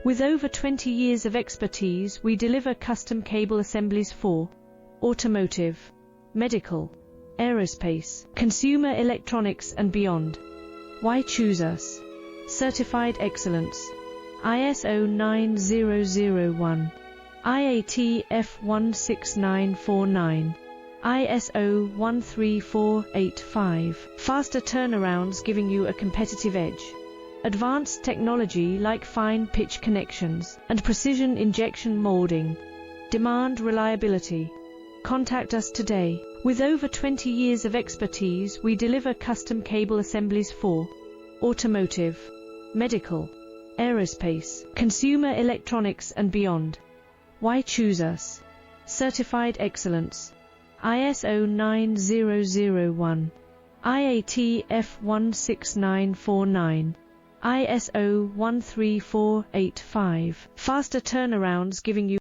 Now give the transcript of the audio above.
With over 20 years of expertise, we deliver custom cable assemblies for automotive, medical, aerospace, consumer electronics and beyond. Why choose us? Certified excellence. ISO 9001, IATF 16949, ISO 13485. Faster turnarounds giving you a competitive edge. Advanced technology like fine pitch connections and precision injection molding. Demand reliability. Contact us today. With over 20 years of expertise, we deliver custom cable assemblies for automotive, medical, aerospace, consumer electronics and beyond. Why choose us? Certified excellence. ISO 9001, IATF 16949, ISO 13485. Faster turnarounds giving you